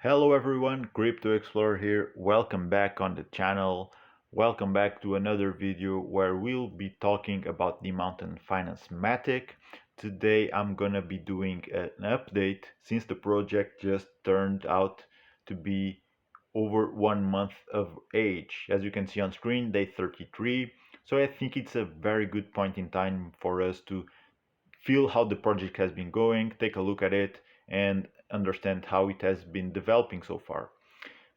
Hello everyone, Crypto Explorer here. Welcome back on the channel. Welcome back to another video where we'll be talking about the Demountain Finance MATIC. Today I'm gonna be doing an update since the project just turned out to be over 1 month of age. As you can see on screen, day 33. So I think it's a very good point in time for us to feel how the project has been going, take a look at it, and understand how it has been developing so far.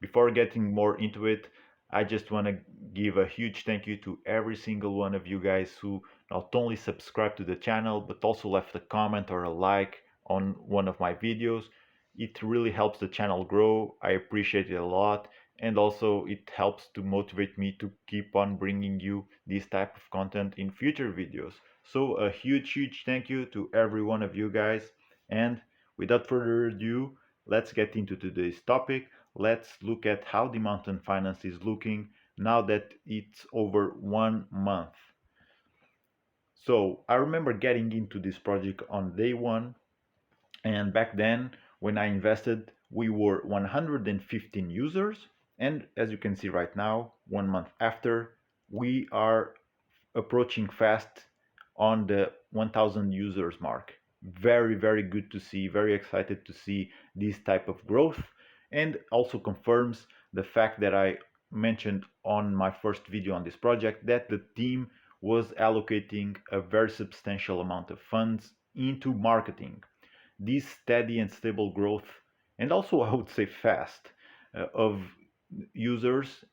Before getting more into it, I just want to give a huge thank you to every single one of you guys who not only subscribe to the channel but also left a comment or a like on one of my videos. It really helps the channel grow. I appreciate it a lot, and also it helps to motivate me to keep on bringing you this type of content in future videos. So a huge thank you to every one of you guys, and without further ado, let's get into today's topic. Let's look at how the Demountain Finance is looking now that it's over 1 month. So I remember getting into this project on day one, and back then when I invested, we were 115 users. And as you can see right now, 1 month after, we are approaching fast on the 1000 users mark. Very good to see, very excited to see this type of growth, and also confirms the fact that I mentioned on my first video on this project, that the team was allocating a very substantial amount of funds into marketing. This steady and stable growth, and also I would say fast, of users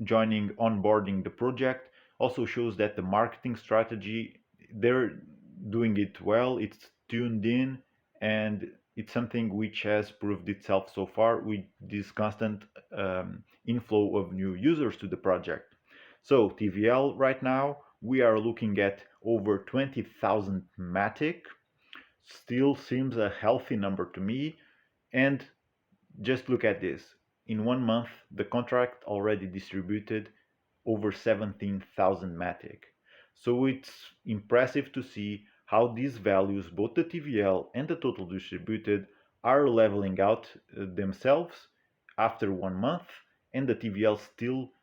joining, onboarding the project, also shows that the marketing strategy, they're doing it well, it's tuned in, and it's something which has proved itself so far with this constant inflow of new users to the project. So TVL right now, we are looking at over 20,000 MATIC. Still seems a healthy number to me. And just look at this. In 1 month, the contract already distributed over 17,000 MATIC. So it's impressive to see how these values, both the TVL and the total distributed, are leveling out themselves after 1 month, and the TVL still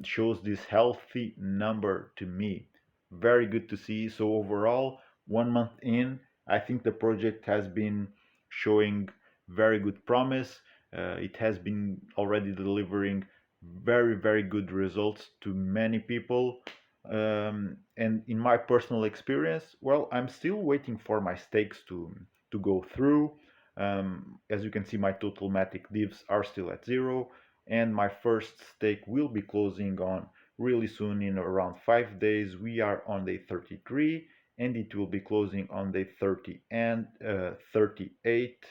shows this healthy number to me. Very good to see. So overall, 1 month in, I think the project has been showing very good promise. It has been already delivering very good results to many people. And in my personal experience, well, I'm still waiting for my stakes to go through. As you can see, my total MATIC divs are still at 0, and my first stake will be closing on really soon, in around 5 days. We are on day 33, and it will be closing on day 30 and 38.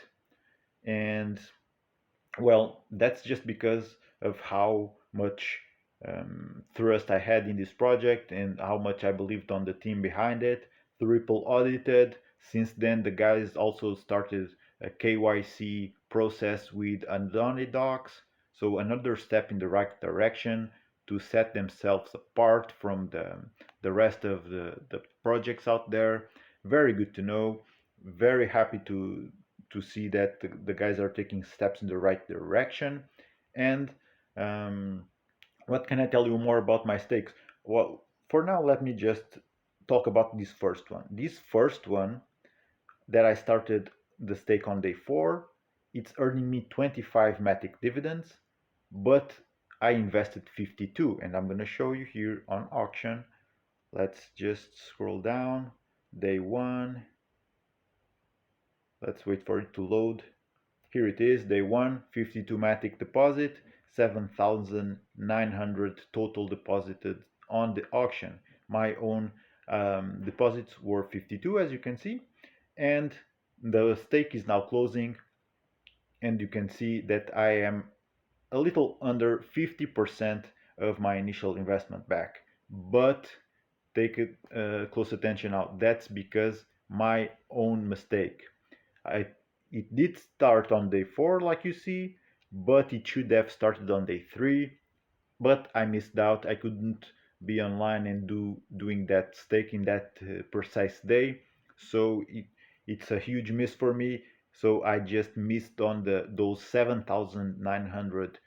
And well, that's just because of how much thrust I had in this project and how much I believed on the team behind it. Triple audited. Since then, the guys also started a KYC process with Andoni Docs. So another step in the right direction to set themselves apart from the rest of the projects out there. Very good to know. Very happy to see that the guys are taking steps in the right direction. And um, what can I tell you more about my stakes? Well, for now, let me just talk about this first one. This first one that I started the stake on day 4, it's earning me 25 MATIC dividends, but I invested 52, and I'm going to show you here on auction. Let's just scroll down. Day 1. Let's wait for it to load. Here it is, day 1, 52 MATIC deposit, 7,900 total deposited on the auction. My own deposits were 52, as you can see, and the stake is now closing, and you can see that I am a little under 50% of my initial investment back. But take it close attention now, that's because my own mistake. I It did start on day 4, like you see, but it should have started on day 3. But I missed out. I couldn't be online and doing that stake in that precise day. So it's a huge miss for me. So I just missed on those 7,900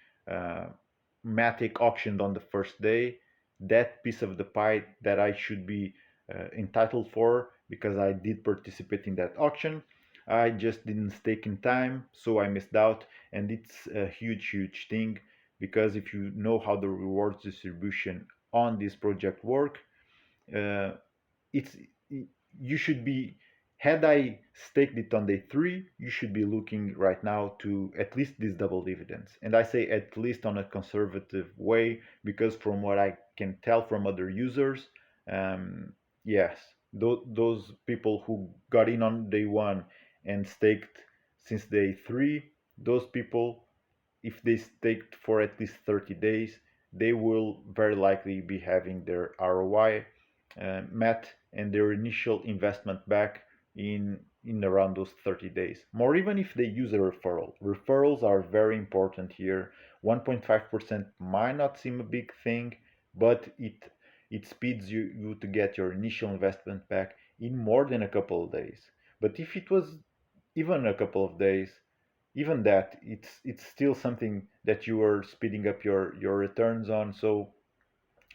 Matic auctioned on the first day. That piece of the pie that I should be entitled for, because I did participate in that auction. I just didn't stake in time, so I missed out, and it's a huge thing, because if you know how the rewards distribution on this project work, uh, it's you should be, had I staked it on day three, you should be looking right now to at least these double dividends. And I say at least on a conservative way, because from what I can tell from other users, um, yes, those people who got in on day one and staked since day three, those people, if they staked for at least 30 days, they will very likely be having their ROI met and their initial investment back in around those 30 days. More even if they use a referral. Referrals are very important here. 1.5% might not seem a big thing, but it speeds you to get your initial investment back in more than a couple of days. But if it was even a couple of days, even that, it's still something that you are speeding up your returns on. So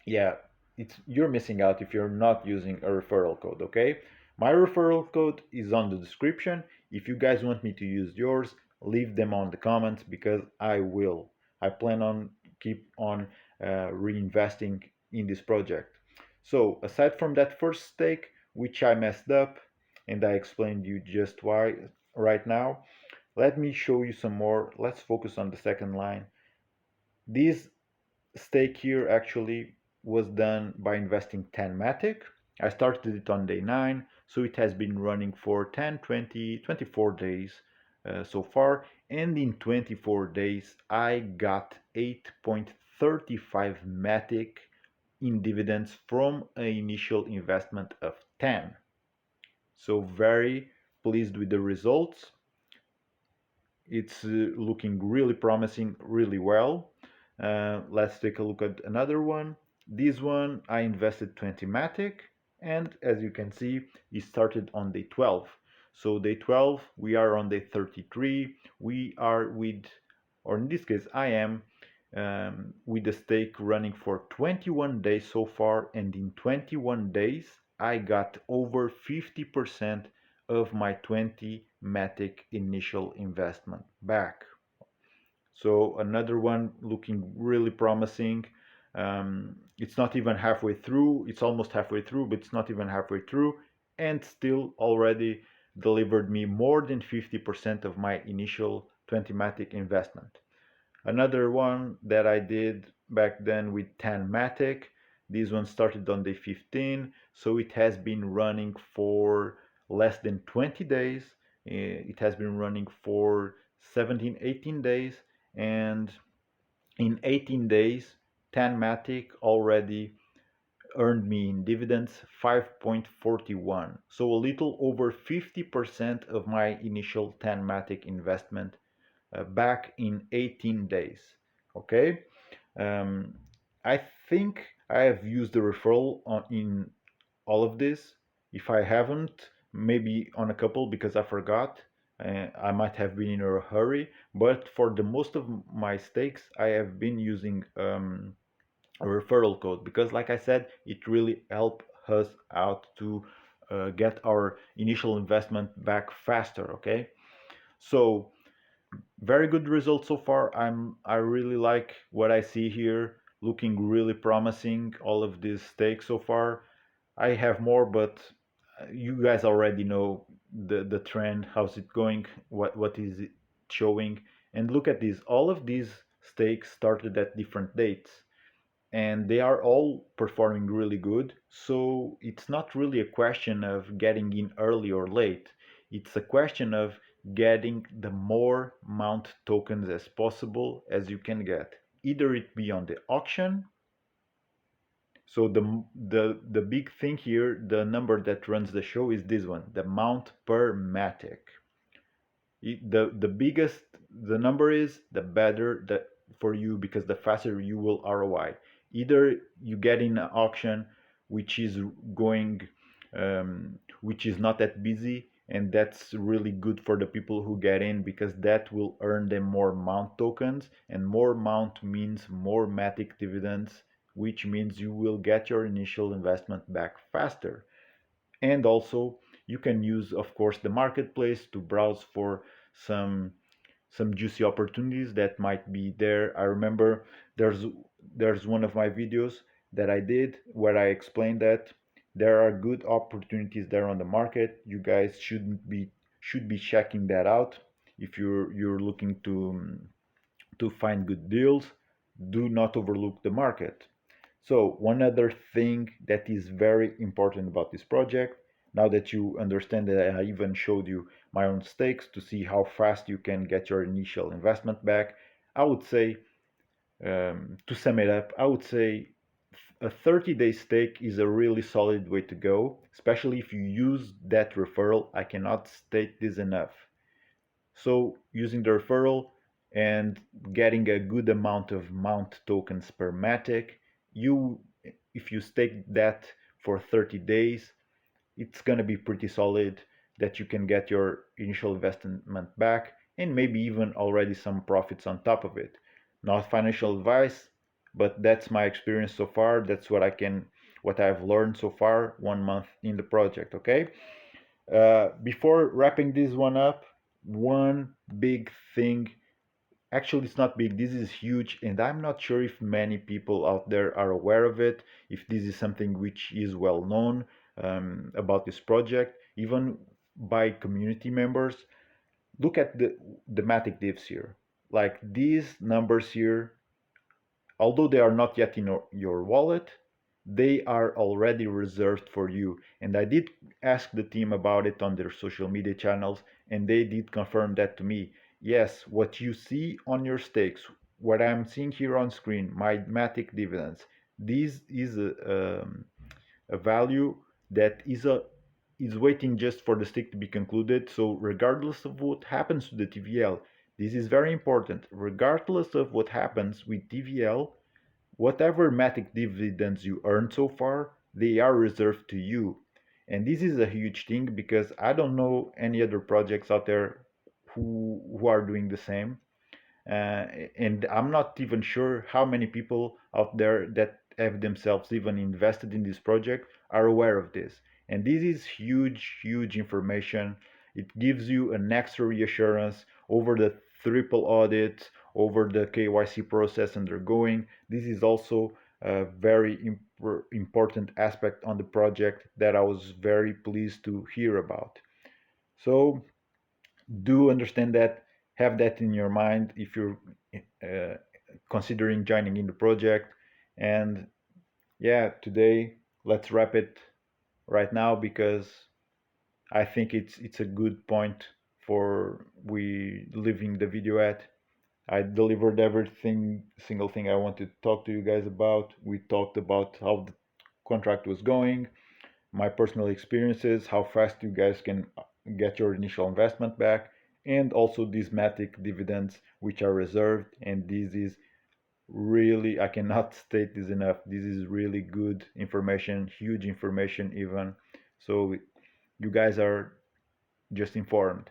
yeah, it's, you're missing out if you're not using a referral code. Okay, my referral code is on the description. If you guys want me to use yours, leave them on the comments, because I plan on keep on reinvesting in this project. So aside from that first stake, which I messed up, and I explained you just why right now, let me show you some more. Let's focus on the second line. This stake here actually was done by investing 10 MATIC. I started it on day 9, so it has been running for 10, 20, 24 days so far. And in 24 days, I got 8.35 MATIC in dividends from an initial investment of 10. So very pleased with the results. It's looking really promising, really well. Let's take a look at another one. This one, I invested 20 MATIC, and as you can see, it started on day 12. So day 12, we are on day 33. We are with, or in this case, I am with the stake running for 21 days so far, and in 21 days, I got over 50% of my 20 MATIC initial investment back. So another one looking really promising. It's not even halfway through. It's almost halfway through, but it's not even halfway through, and still already delivered me more than 50% of my initial 20 MATIC investment. Another one that I did back then with 10 MATIC. This one started on day 15, so it has been running for less than 20 days. It has been running for 17, 18 days, and in 18 days, 10 MATIC already earned me in dividends 5.41. So a little over 50% of my initial 10 MATIC investment back in 18 days. Okay, um, I think I have used the referral in all of this. If I haven't, maybe on a couple because I forgot. I might have been in a hurry, but for the most of my stakes, I have been using a referral code, because, like I said, it really helped us out to get our initial investment back faster. Okay, so very good results so far. I really like what I see here, looking really promising, all of these stakes so far. I have more, but you guys already know the trend, how's it going, what is it showing. And look at this, all of these stakes started at different dates, and they are all performing really good. So it's not really a question of getting in early or late. It's a question of getting the more mount tokens as possible as you can get. Either it be on the auction. So the big thing here, the number that runs the show is this one, the mount per MATIC. The biggest the number is, the better that for you, because the faster you will ROI. Either you get in an auction which is going which is not that busy, and that's really good for the people who get in, because that will earn them more mount tokens, and more mount means more matic dividends, which means you will get your initial investment back faster. And also you can use, of course, the marketplace to browse for some juicy opportunities that might be there. I remember there's one of my videos that I did where I explained that there are good opportunities there on the market. You guys should be checking that out. If you're looking to find good deals, do not overlook the market. So one other thing that is very important about this project, now that you understand that I even showed you my own stakes to see how fast you can get your initial investment back, I would say, to sum it up, I would say a 30-day stake is a really solid way to go, especially if you use that referral. I cannot state this enough. So using the referral and getting a good amount of mount tokens per matic, you if you stake that for 30 days, it's going to be pretty solid that you can get your initial investment back and maybe even already some profits on top of it. Not financial advice, but that's my experience so far. That's what I've learned so far 1 month in the project. Okay. Before wrapping this one up, one big thing, actually it's not big, this is huge, and I'm not sure if many people out there are aware of it, if this is something which is well known about this project, even by community members. Look at the Matic divs here. Like these numbers here, although they are not yet in your wallet, they are already reserved for you. And I did ask the team about it on their social media channels, and they did confirm that to me. Yes, what you see on your stakes, what I'm seeing here on screen, my Matic dividends, this is a value that is waiting just for the stake to be concluded. So regardless of what happens to the TVL, this is very important. Regardless of what happens with TVL, whatever Matic dividends you earned so far, they are reserved to you. And this is a huge thing because I don't know any other projects out there who are doing the same. And I'm not even sure how many people out there that have themselves even invested in this project are aware of this. And this is huge, huge information. It gives you an extra reassurance over the triple audit, over the KYC process undergoing. This is also a very important aspect on the project that I was very pleased to hear about. So do understand that, have that in your mind if you're uh, considering joining in the project. And yeah, today let's wrap it right now, because I think it's a good point for we leaving the video at. I delivered everything, single thing I wanted to talk to you guys about. We talked about how the contract was going, my personal experiences, how fast you guys can get your initial investment back, and also these Matic dividends which are reserved. And this is really, I cannot state this enough, this is really good information, huge information even. So you guys are just informed.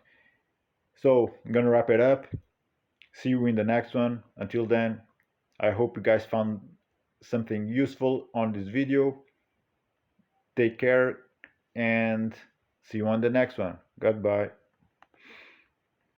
So I'm gonna wrap it up. See you in the next one. Until then, I hope you guys found something useful on this video. Take care and see you on the next one. Goodbye.